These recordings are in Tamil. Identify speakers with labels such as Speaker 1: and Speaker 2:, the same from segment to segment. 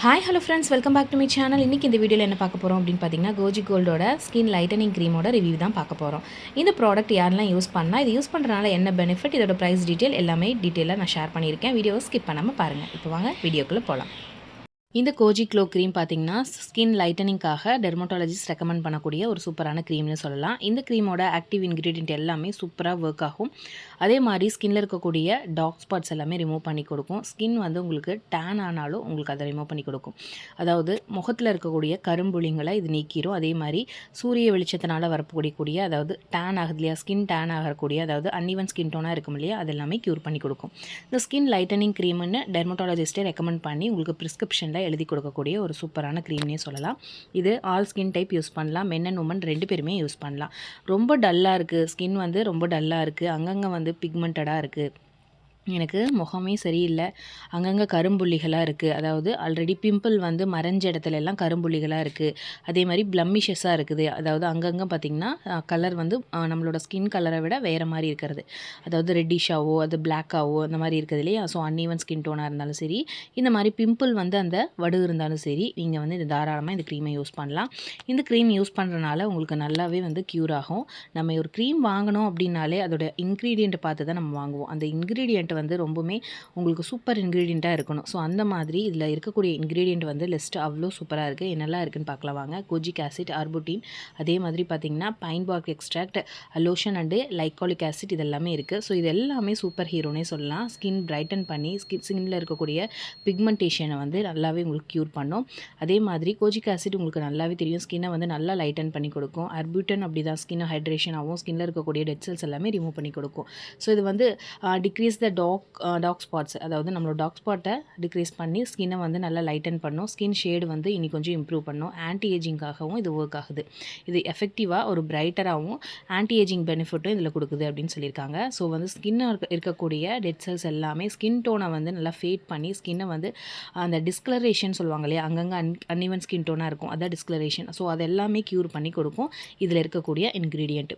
Speaker 1: Hi hello friends, welcome back to my channel. இன்றைக்கி இந்த வீடியோவில் என்ன பார்க்க போகிறோம் அப்படின்னு பார்த்தீங்கன்னா, கோஜி கோல்டோட ஸ்கின் லைட்டனிங் க்ரீமோட ரிவ்யூ தான் பார்க்க போகிறோம். இந்த ப்ராடக்ட் யாரெல்லாம் யூஸ் பண்ணலாம், இது யூஸ் பண்ணுறதுனால என்ன பெனிஃபிட், இதோட ப்ரைஸ் டீட்டெயில் எல்லாமே டீட்டெயிலாக நான் ஷேர் பண்ணியிருக்கேன். வீடியோவை ஸ்கிப் பண்ணாமல் பாருங்கள். இப்போ வாங்க வீடியோக்குள்ளே போகலாம். இந்த கோஜி க்ளோ க்ரீம் பார்த்தீங்கன்னா ஸ்கின் லைட்டனிங்காக டெர்மட்டாலஜிஸ்ட் ரெக்கமெண்ட் பண்ணக்கூடிய ஒரு சூப்பரான க்ரீம்னு சொல்லலாம். இந்த க்ரீமோட ஆக்டிவ் இன்க்ரீடியன்ட் எல்லாமே சூப்பராக ஒர்க் ஆகும். அதே மாதிரி ஸ்கின்னில் இருக்கக்கூடிய டார்க் ஸ்பாட்ஸ் எல்லாமே ரிமூவ் பண்ணி கொடுக்கும். ஸ்கின் வந்து உங்களுக்கு டேன் ஆனாலும் உங்களுக்கு அதை ரிமூவ் பண்ணி கொடுக்கும். அதாவது முகத்தில் இருக்கக்கூடிய கரும்புள்ளிங்களை இது நீக்கிரும். அதே மாதிரி சூரிய வெளிச்சத்தினால் வரக்கூடிய அதாவது டேன் ஆகுது இல்லையா, ஸ்கின் டேன் ஆகக்கூடிய அதாவது அன்இவன் ஸ்கின் டோனாக இருக்கும் இல்லையா, அது எல்லாமே க்யூர் பண்ணி கொடுக்கும். இந்த ஸ்கின் லைட்டனிங் க்ரீம்னு டெர்மட்டாலஜிஸ்ட்டே ரெக்கமெண்ட் பண்ணி உங்களுக்கு ப்ரிஸ்கிரிப்ஷனில் எழுதி கொடுக்கக்கூடிய ஒரு சூப்பரான க்ரீம்னே சொல்லலாம். இது ஆல் ஸ்கின் டைப் யூஸ் பண்ணலாம். மென் அண்ட் உமன் 2 பேருமே யூஸ் பண்ணலாம். ரொம்ப டல்லாக இருக்குது ஸ்கின், வந்து ரொம்ப டல்லாக இருக்குது, அங்கங்கே வந்து பிக்மெண்டடாக இருக்குது, எனக்கு முகமே சரியில்லை, அங்கங்கே கரும்புள்ளிகளாக இருக்குது, அதாவது ஆல்ரெடி பிம்பிள் வந்து மறைஞ்ச இடத்துல எல்லாம் கரும்புள்ளிகளாக இருக்குது, அதே மாதிரி ப்ளம்மிஷஸாக இருக்குது, அதாவது அங்கங்கே பார்த்திங்கன்னா கலர் வந்து நம்மளோட ஸ்கின் கலரை விட வேறு மாதிரி இருக்கிறது, அதாவது ரெட்டிஷாவோ அது பிளாக்காவோ அந்த மாதிரி இருக்குது இல்லையா. ஸோ அன்இவன் ஸ்கின் டோனாக இருந்தாலும் சரி, இந்த மாதிரி பிம்பிள் வந்து அந்த வடு இருந்தாலும் சரி, நீங்கள் வந்து இது தாராளமாக இந்த க்ரீமை யூஸ் பண்ணலாம். இந்த க்ரீம் யூஸ் பண்ணுறதுனால உங்களுக்கு நல்லாவே வந்து க்யூர் ஆகும். நம்ம ஒரு க்ரீம் வாங்கணும் அப்படின்னாலே அதோட இன்க்ரீடியண்ட்டை பார்த்து தான் நம்ம வாங்குவோம். அந்த இன்க்ரீடியண்ட் வந்து ரொம்பவுமே உங்களுக்கு சூப்பர் இன்க்ரீடியண்ட்டாக இருக்கணும். ஸோ அந்த மாதிரி இதில் இருக்கக்கூடிய இன்க்ரீடியண்ட் வந்து லிஸ்ட் அவ்வளோ சூப்பராக இருக்குது. என்னெல்லாம் இருக்குதுன்னு பார்க்கலாம் வாங்க. கோஜிக் ஆசிட், ஆர்புட்டின், அதே மாதிரி பார்த்திங்கன்னா pine bark extract, lotion and glycolic acid, இதெல்லாமே இருக்குது. ஸோ இது எல்லாமே சூப்பர் ஹீரோனே சொல்லலாம். ஸ்கின் பிரைட்டன் பண்ணி ஸ்கின்னில் இருக்கக்கூடிய பிக்மெண்டேஷனை வந்து நல்லாவே உங்களுக்கு க்யூர் பண்ணும். அதே மாதிரி கோஜிக் ஆசிட் உங்களுக்கு நல்லாவே தெரியும், ஸ்கின்னை வந்து நல்லா லைட்டன் பண்ணி கொடுக்கும். ஆர்புட்டன் அப்படி தான் ஸ்கின்னை ஹைட்ரேஷன் ஆகும், ஸ்கின்னில் இருக்கக்கூடிய டெட் செல்ஸ் எல்லாமே ரிமூவ் பண்ணி கொடுக்கும். ஸோ இது வந்து டிக்ரீஸ் த டார்க் ஸ்பாட்ஸ், அதாவது நம்மளோட டார்க் ஸ்பாட்டை டிக்ரீஸ் பண்ணி ஸ்கின்னை வந்து நல்லா லைட்டன் பண்ணும். ஸ்கின் ஷேடு வந்து இன்னி கொஞ்சம் இம்ப்ரூவ் பண்ணும். ஆன்டி ஏஜிங்காகவும் இது ஒர்க் ஆகுது. இது எஃபெக்டிவாக ஒரு பிரைட்டராகவும் ஆன்டி ஏஜிங் பெனிஃபிட்டும் இதில் கொடுக்குது அப்படின்னு சொல்லியிருக்காங்க. ஸோ வந்து ஸ்கின்னை இருக்கக்கூடிய டெட் செல்ஸ் எல்லாமே ஸ்கின் டோனை வந்து நல்லா ஃபேட் பண்ணி ஸ்கின்னை வந்து அந்த டிஸ்கலரேஷன் சொல்லுவாங்க இல்லையா, அங்கங்கே அன்இவன் ஸ்கின் டோனாக இருக்கும், அதான் டிஸ்கலரேஷன். ஸோ அது எல்லாமே க்யூர் பண்ணி கொடுக்கும் இதில் இருக்கக்கூடிய இன்க்ரீடியண்ட்.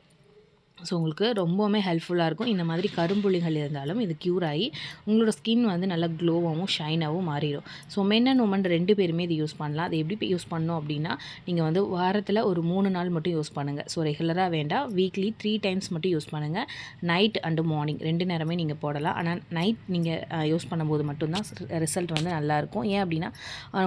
Speaker 1: ஸோ உங்களுக்கு ரொம்பவுமே ஹெல்ப்ஃபுல்லாக இருக்கும். இந்த மாதிரி கரும்புள்ளிகள் இருந்தாலும் இது க்யூர் ஆகி உங்களோட ஸ்கின் வந்து நல்லா க்ளோவாகவும் ஷைனாகவும் மாறிடும். ஸோ மென் அண்ட் உமன் 2 பேருமே இது யூஸ் பண்ணலாம். அது எப்படி யூஸ் பண்ணணும் அப்படின்னா, நீங்கள் வந்து வாரத்தில் ஒரு 3 நாள் மட்டும் யூஸ் பண்ணுங்கள். ஸோ ரெகுலராக வேண்டாம், வீக்லி 3 டைம்ஸ் மட்டும் யூஸ் பண்ணுங்கள். நைட் அண்டு மார்னிங் 2 நேரமே நீங்கள் போடலாம். ஆனால் நைட் நீங்கள் யூஸ் பண்ணும்போது மட்டும்தான் ரிசல்ட் வந்து நல்லாயிருக்கும். ஏன் அப்படின்னா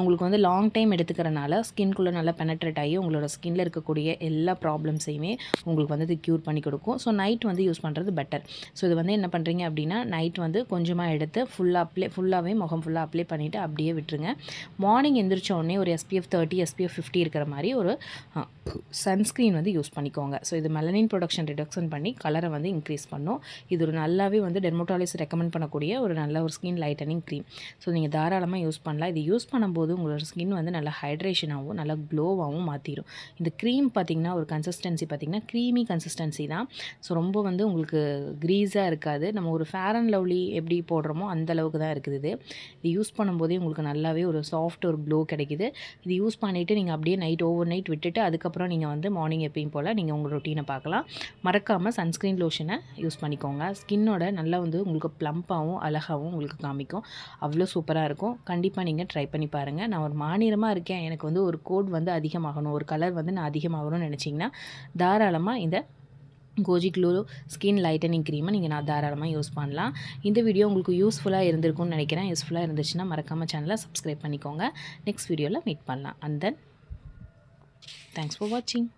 Speaker 1: உங்களுக்கு வந்து லாங் டைம் எடுத்துக்கிறனால ஸ்கின்குள்ளே நல்லா பெனட்ரேட் ஆகி உங்களோட ஸ்கின்னில் இருக்கக்கூடிய எல்லா ப்ராப்ளம்ஸையுமே உங்களுக்கு வந்து இது க்யூர் பண்ணி கொடுக்கும். ஸோ நைட் வந்து யூஸ் பண்ணுறது பெட்டர். ஸோ இது வந்து என்ன பண்ணுறீங்க அப்படின்னா, நைட் வந்து கொஞ்சமாக எடுத்து ஃபுல்லாகவே முகம் ஃபுல்லாக அப்ளை பண்ணிவிட்டு அப்படியே விட்டுருங்க. மார்னிங் எந்திரிச்ச உடனே ஒரு SPF 30 SPF 50 இருக்கிற மாதிரி ஒரு சன்ஸ்க்ரீன் வந்து யூஸ் பண்ணிக்கோங்க. ஸோ இது மெலனின் ப்ரொடக்ஷன் ரிடக்ஷன் பண்ணி கலரை வந்து இன்க்ரீஸ் பண்ணும். இது ஒரு நல்லாவே வந்து டெர்மட்டாலஜிஸ்ட் ரெக்கமெண்ட் பண்ணக்கூடிய ஒரு நல்ல ஒரு ஸ்கின் லைட்டனிங் க்ரீம். ஸோ நீங்கள் தாராளமாக யூஸ் பண்ணலாம். இது யூஸ் பண்ணும்போது உங்களோட ஸ்கின் வந்து நல்லா ஹைட்ரேஷனாகவும் நல்லா க்ளோவாகவும் மாற்றிடும். இந்த க்ரீம் பார்த்திங்கன்னா ஒரு கன்சிஸ்டன்சி பார்த்திங்கன்னா க்ரீமி கன்சிஸ்டன்சி தான். ஸோ ரொம்ப வந்து உங்களுக்கு க்ரீஸாக இருக்காது. நம்ம ஒரு ஃபேர் அண்ட் லவ்லி எப்படி போடுறோமோ அந்த அளவுக்கு தான் இருக்குது. இது யூஸ் பண்ணும்போதே உங்களுக்கு நல்லாவே ஒரு சாஃப்ட் ஒரு க்ளோ கிடைக்குது. இது யூஸ் பண்ணிவிட்டு நீங்கள் அப்படியே ஓவர் நைட் விட்டுட்டு அதுக்கப்புறம் நீங்கள் வந்து மார்னிங் எப்பயும் போல் நீங்கள் உங்கள் ரொட்டீனை பார்க்கலாம். மறக்காமல் சன்ஸ்க்ரீன் லோஷனை யூஸ் பண்ணிக்கோங்க. ஸ்கின்னோட நல்லா வந்து உங்களுக்கு ப்ளம்பாகவும் அழகாகவும் உங்களுக்கு காமிக்கும். அவ்வளோ சூப்பராக இருக்கும். கண்டிப்பாக நீங்கள் ட்ரை பண்ணி பாருங்கள். நான் ஒரு மாநிலமாக இருக்கேன், எனக்கு வந்து ஒரு கோட் வந்து அதிகமாகணும், ஒரு கலர் வந்து நான் அதிகமாகணும்னு நினச்சிங்கன்னா தாராளமாக இந்த கோஜி க்ளோ ஸ்கின் லைட்டனிங் க்ரீமை நீங்கள் தாராளமாக யூஸ் பண்ணலாம். இந்த வீடியோ உங்களுக்கு யூஸ்ஃபுல்லாக இருந்திருக்கும்னு நினைக்கிறேன். யூஸ்ஃபுல்லாக இருந்துச்சுன்னா மறக்காமல் சேனலை சப்ஸ்கிரைப் பண்ணிக்கோங்க. நெக்ஸ்ட் வீடியோவில் மீட் பண்ணலாம். அண்ட் தென் தேங்க்ஸ் ஃபார் வாட்சிங்.